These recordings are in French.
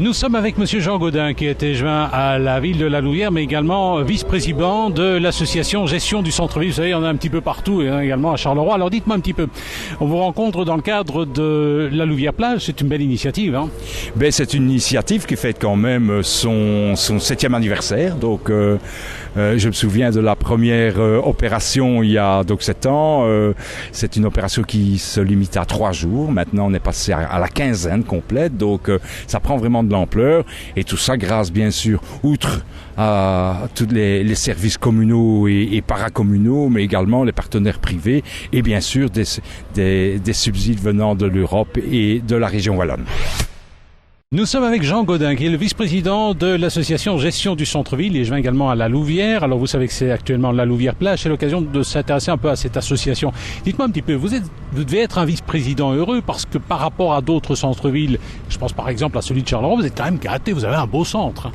Nous sommes avec Monsieur Jean Gaudin qui a été joint à la ville de La Louvière, mais également vice-président de l'association Gestion du Centre-Ville. Vous savez, il y en a un petit peu partout, et également à Charleroi. Alors dites-moi un petit peu, on vous rencontre dans le cadre de La Louvière-Plage, c'est une belle initiative. Hein? Ben, c'est une initiative qui fête quand même son 7e anniversaire. Donc je me souviens de la première opération il y a donc 7 ans. C'est une opération qui se limite à 3 jours. Maintenant on est passé à la quinzaine complète. Donc ça prend vraiment de l'ampleur, et tout ça grâce bien sûr, outre à tous les services communaux et paracommunaux, mais également les partenaires privés et bien sûr des subsides venant de l'Europe et de la région wallonne. Nous sommes avec Jean Gaudin, qui est le vice-président de l'association Gestion du Centre-Ville, et je viens également à La Louvière. Alors vous savez que c'est actuellement La Louvière-Plage, c'est l'occasion de s'intéresser un peu à cette association. Dites-moi un petit peu, vous devez être un vice-président heureux, parce que par rapport à d'autres centres-villes, je pense par exemple à celui de Charleroi, vous êtes quand même gâté, vous avez un beau centre.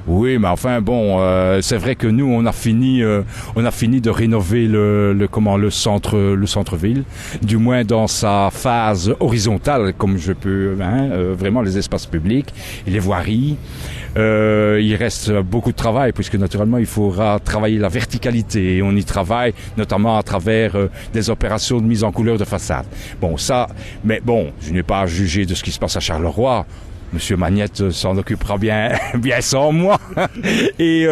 Oui, mais enfin bon, c'est vrai que nous on a fini de rénover le centre-ville, du moins dans sa phase horizontale, comme je peux, vraiment les espaces publics et les voiries. Il reste beaucoup de travail, puisque naturellement il faudra travailler la verticalité, et on y travaille notamment à travers des opérations de mise en couleur de façade. Bon, ça, mais bon, je n'ai pas à juger de ce qui se passe à Charleroi. Monsieur Magnette s'en occupera bien sans moi. Et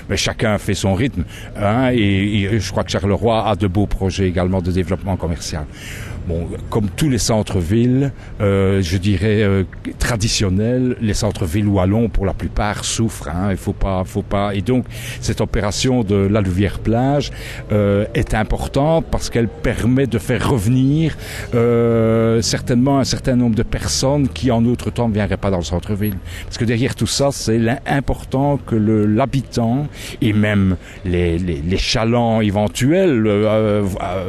mais chacun fait son rythme, hein, et je crois que Charleroi a de beaux projets également de développement commercial. Bon, comme tous les centres-villes, je dirais traditionnels, les centres-villes wallons pour la plupart souffrent. Hein, il faut pas. Et donc cette opération de La Louvière-Plage est importante parce qu'elle permet de faire revenir certainement un certain nombre de personnes qui en autre temps ne viendraient pas dans le centre-ville. Parce que derrière tout ça, c'est important que l'habitant et même les chalands éventuels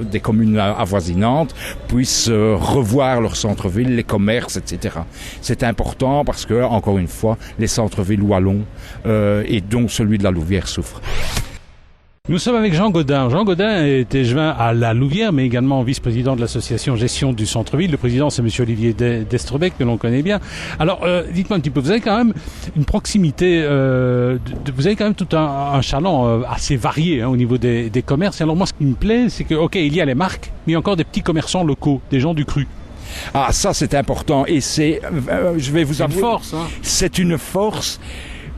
des communes avoisinantes puissent revoir leur centre-ville, les commerces, etc. C'est important parce que, encore une fois, les centres-villes wallons et donc celui de La Louvière souffrent. Nous sommes avec Jean Gaudin. Jean Gaudin était joint à La Louvière, mais également vice-président de l'association Gestion du Centre-Ville. Le président, c'est monsieur Olivier Destrebec, que l'on connaît bien. Alors, dites-moi un petit peu, vous avez quand même une proximité, vous avez quand même tout un chaland assez varié, hein, au niveau des commerces. Et alors moi, ce qui me plaît, c'est que, ok, il y a les marques, mais il y a encore des petits commerçants locaux, des gens du cru. Ah, ça c'est important, et c'est, je vais vous avouer, une force, hein. C'est une force.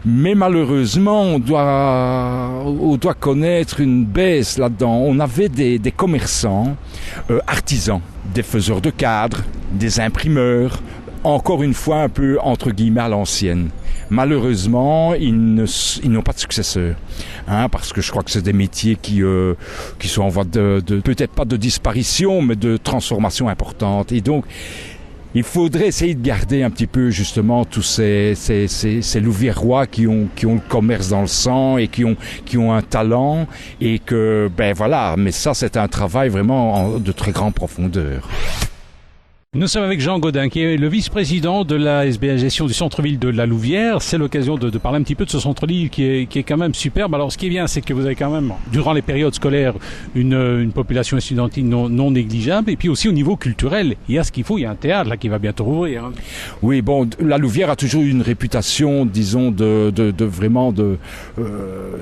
Mais malheureusement, on doit connaître une baisse là-dedans. On avait des commerçants, artisans, des faiseurs de cadres, des imprimeurs, encore une fois un peu entre guillemets à l'ancienne. Malheureusement, ils n'ont pas de successeurs, hein, parce que je crois que c'est des métiers qui sont en voie de peut-être pas de disparition, mais de transformation importante. Et donc, il faudrait essayer de garder un petit peu justement tous ces Louviérois qui ont le commerce dans le sang et qui ont un talent, et que voilà. Mais ça, c'est un travail vraiment de très grande profondeur. Nous sommes avec Jean Gaudin, qui est le vice-président de la SBA Gestion du Centre-Ville de La Louvière. C'est l'occasion de parler un petit peu de ce centre-ville qui est quand même superbe. Alors, ce qui est bien, c'est que vous avez quand même, durant les périodes scolaires, une population estudiantine non négligeable. Et puis aussi au niveau culturel, il y a ce qu'il faut. Il y a un théâtre là qui va bientôt rouvrir. Hein. Oui, bon, La Louvière a toujours eu une réputation, disons,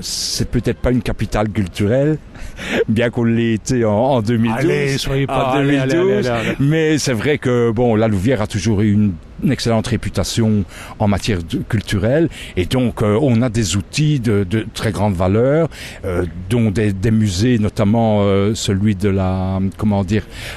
c'est peut-être pas une capitale culturelle, bien qu'on l'ait été en 2012. Allez, soyez pas en 2012, allez. Mais c'est vrai que bon, La Louvière a toujours eu une excellente réputation en matière culturelle, et donc on a des outils de très grande valeur, dont des musées, notamment celui de la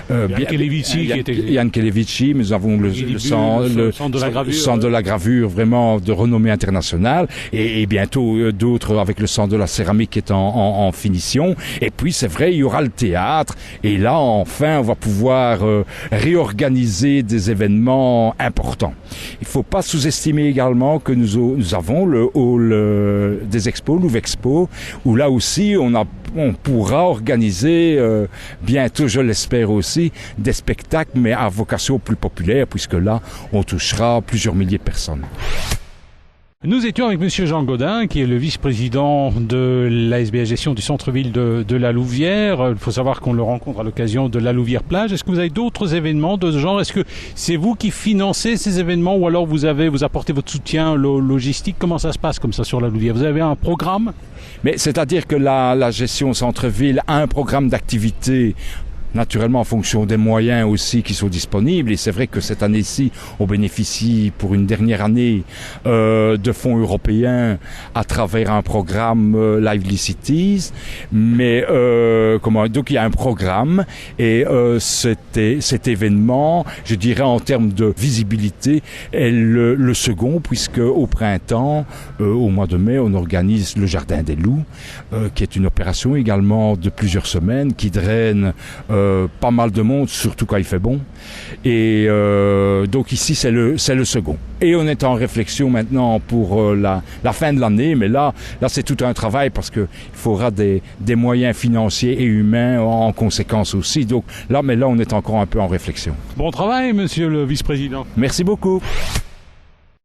Jan Kelevici, mais nous avons le centre de la gravure vraiment de renommée internationale, et bientôt d'autres avec le centre de la céramique qui est en finition. Et puis c'est vrai, il y aura le théâtre, et là enfin on va pouvoir réorganiser des événements importants. Il ne faut pas sous-estimer également que nous avons le hall des expos, Louvexpo, où là aussi on pourra organiser bientôt, je l'espère aussi, des spectacles, mais à vocation plus populaire, puisque là on touchera plusieurs milliers de personnes. Nous étions avec Monsieur Jean Gaudin, qui est le vice-président de l'ASBL Gestion du centre-ville de la Louvière. Il faut savoir qu'on le rencontre à l'occasion de la Louvière Plage. Est-ce que vous avez d'autres événements de ce genre? Est-ce que c'est vous qui financez ces événements ou alors vous apportez votre soutien logistique? Comment ça se passe comme ça sur la Louvière? Vous avez un programme? Mais c'est-à-dire que la gestion centre-ville a un programme d'activité, naturellement en fonction des moyens aussi qui sont disponibles. Et c'est vrai que cette année-ci, on bénéficie pour une dernière année de fonds européens à travers un programme Lively Cities. Mais donc il y a un programme et cet événement, je dirais en termes de visibilité, est le second, puisque au printemps, au mois de mai, on organise le Jardin des Loups, qui est une opération également de plusieurs semaines qui draine pas mal de monde, surtout quand il fait bon. Et donc ici, c'est le second. Et on est en réflexion maintenant pour la fin de l'année, mais là c'est tout un travail parce qu'il faudra des moyens financiers et humains en conséquence aussi. Donc là, on est encore un peu en réflexion. Bon travail, monsieur le vice-président. Merci beaucoup.